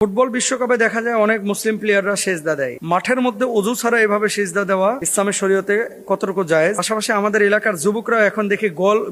Football বিশ্বকাপে দেখা যায় অনেক মুসলিম প্লেয়াররা সেজদা দেয়। মাঠের মধ্যে ওযু ছাড়া এভাবে সেজদা দেওয়া ইসলামের শরীয়তে কতটুকু জায়েজ। পাশাপাশি আমাদের এলাকার যুবকরা এখন দেখি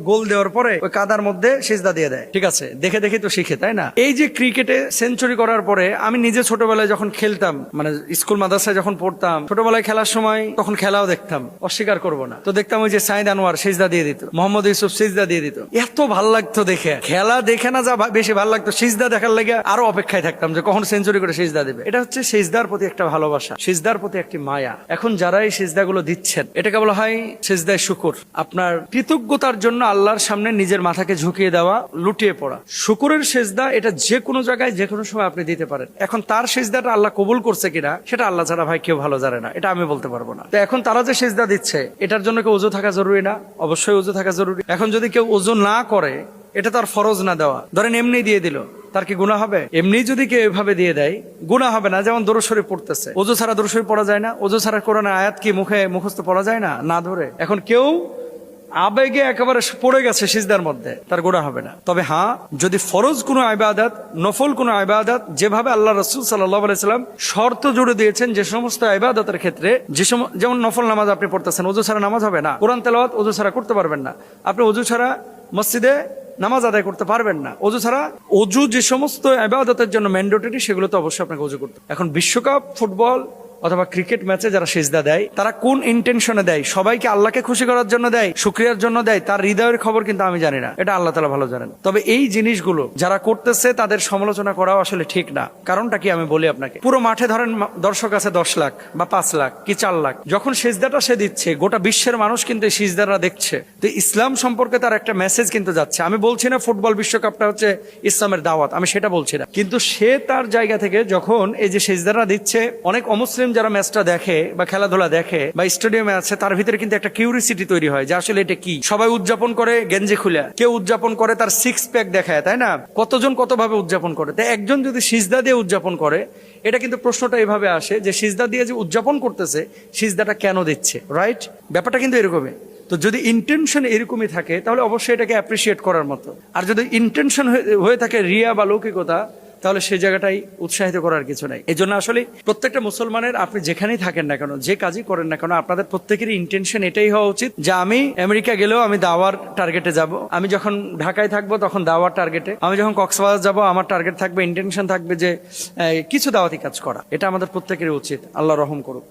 গোল দেওয়ার পরে ওই কাদার মধ্যে সেজদা দিয়ে দেয়। ঠিক আছে, দেখে দেখে তো শিখে, তাই না? এই যে ক্রিকেটে সেঞ্চুরি করার পরে আমি নিজে ছোটবেলায় যখন খেলতাম, মানে স্কুল মাদ্রাসায় যখন পড়তাম, ছোটবেলায় খেলার সময় তখন খেলাও দেখতাম, অস্বীকার করব না। তো দেখতাম ওই যে সাইদ আনোয়ার সেজদা দিয়ে দিত, মোহাম্মদ ইউসুফ সেজদা দিয়ে দিত। এত ভাল লাগতো দেখে, খেলা দেখে না যা বেশি ভাল লাগতো, সেজদা দেখার লাগে আরো অপেক্ষায় থাকতাম যে কখন সেঞ্চুরি করে সেজদা দেবে। এটা হচ্ছে সেজদার প্রতি একটা ভালোবাসা, সেজদার প্রতি একটি মায়া। এখন যারা এই সেজদাগুলো দিচ্ছেন, এটাকে বলা হয় সেজদায় শুকর। আপনার কৃতজ্ঞতার জন্য আল্লাহর সামনে নিজের মাথাকে ঝুঁকিয়ে দেওয়া, লুটিয়ে পড়া। শুকরের সেজদা এটা যে কোনো জায়গায় যে কোনো সময় আপনি দিতে পারেন। এখন তার সেজদাটা আল্লাহ কবুল করছে কিনা সেটা আল্লাহ ছাড়া ভাই কেউ ভালো জানে না, এটা আমি বলতে পারবো না। তো এখন তারা যে সেজদা দিচ্ছে, এটার জন্য কেউ ওযু থাকা জরুরি না? অবশ্যই ওযু থাকা জরুরি। এখন যদি কেউ ওযু না করে, এটা তার ফরজ না দেওয়া, ধরেন এমনি দিয়ে দিল, তার কি গুনাহ হবে? এমনি যদি কেউ এভাবে দিয়ে দেয় গুনাহ হবে না। যেমন দরুদ শরীফ পড়তেছে, ওযু ছাড়া দরুদ শরীফ পড়া যায় না? ওযু ছাড়া কোরআনের আয়াত কি মুখস্থ পড়া যায় না না ধরে? এখন কেউ আবেগে একেবারে পড়ে গেছে সিজদার মধ্যে, তার গুনাহ হবে না। তবে হ্যাঁ, যদি ফরজ কোনো ইবাদত, নফল কোনো ইবাদত, যেভাবে আল্লাহ রাসূল সাল্লাল্লাহু আলাইহি সাল্লাম শর্ত জুড়ে দিয়েছেন যে সমস্ত ইবাদতের ক্ষেত্রে, যেমন নফল নামাজ আপনি পড়তেছেন, ওযু ছাড়া নামাজ হবে না। কোরআন তেলাওয়াত ওযু ছাড়া করতে পারবেন না। আপনি ওযু ছাড়া মসজিদে নামাজ আদায় করতে পারবেন না। ওযু ছাড়া, ওযু যে সমস্ত ইবাদতের জন্য ম্যান্ডেটরি, সেগুলো তো অবশ্যই আপনাকে ওযু করতে। এখন বিশ্বকাপ ফুটবল অথবা ক্রিকেট ম্যাচে যারা সেজদা দেয়, তারা কোন ইন্টেনশনে দেয়? সবাইকে আল্লাহকে খুশি করার জন্য দেয়, শুকরিয়ার জন্য দেয়? তার হৃদয়ের খবর কিন্তু আমি জানি না, এটা আল্লাহ তাআলা ভালো জানেন। তবে এই জিনিসগুলো যারা করতেছে তাদের সমালোচনা করাও আসলে ঠিক না। কারণটা কি আমি বলি আপনাকে। পুরো মাঠে ধরেন দর্শক আছে 10 লাখ বা 5 লাখ কি 4 লাখ। যখন সেজদাটা সে দিচ্ছে, গোটা বিশ্বের মানুষ কিন্তু এই সেজদাটা দেখছে। তো ইসলাম সম্পর্কে তার একটা মেসেজ কিন্তু যাচ্ছে। আমি বলছি না ফুটবল বিশ্বকাপটা হচ্ছে ইসলামের দাওয়াত, আমি সেটা বলছি না। কিন্তু সে তার জায়গা থেকে যখন এই যে সেজদাটা দিচ্ছে, অনেক অমুসলিম যারা ম্যাচটা দেখে বা খেলাধুলা দেখে বা স্টেডিয়ামে আছে, তার ভিতরে কিন্তু একটা কিউরিসিটি তৈরি হয় যে আসলে এটা কি। সবাই উদযাপন করে গেঞ্জি খুলে, কেউ উদযাপন করে তার 6 প্যাক দেখায়, তাই না? কতজন কতভাবে উদযাপন করে। তাই একজন যদি সিজদা দিয়ে উদযাপন করে, এটা কিন্তু প্রশ্নটা এভাবে আসে যে সিজদা দিয়ে যে উদযাপন করতেছে, সিজদাটা কেন দিচ্ছে? রাইট, ব্যাপারটা কিন্তু এরকমই। তো যদি ইন্টেনশন এরকমই থাকে, তাহলে অবশ্যই এটাকে অ্যাপ্রিসিয়েট করার মতো। আর যদি ইন্টেনশন হয়ে থাকে রিয়া বা লৌকিকতা, তাহলে সেই জায়গাটাই উৎসাহিত করার কিছু নাই। এই জন্য আসলে প্রত্যেকটা মুসলমানের, আপনি যেখানেই থাকেন না কেন, যে কাজই করেন না কেন, আপনাদের প্রত্যেকেরই ইন্টেনশন এটাই হওয়া উচিত যে আমি আমেরিকা গেলেও আমি দাওয়ার টার্গেটে যাব, আমি যখন ঢাকায় থাকবো তখন দাওয়ার টার্গেটে, আমি যখন কক্সবাজার যাব আমার টার্গেট থাকবে, ইন্টেনশন থাকবে যে কিছু দাওয়াতি কাজ করা। এটা আমাদের প্রত্যেকেরই উচিত। আল্লাহ রহম করুক।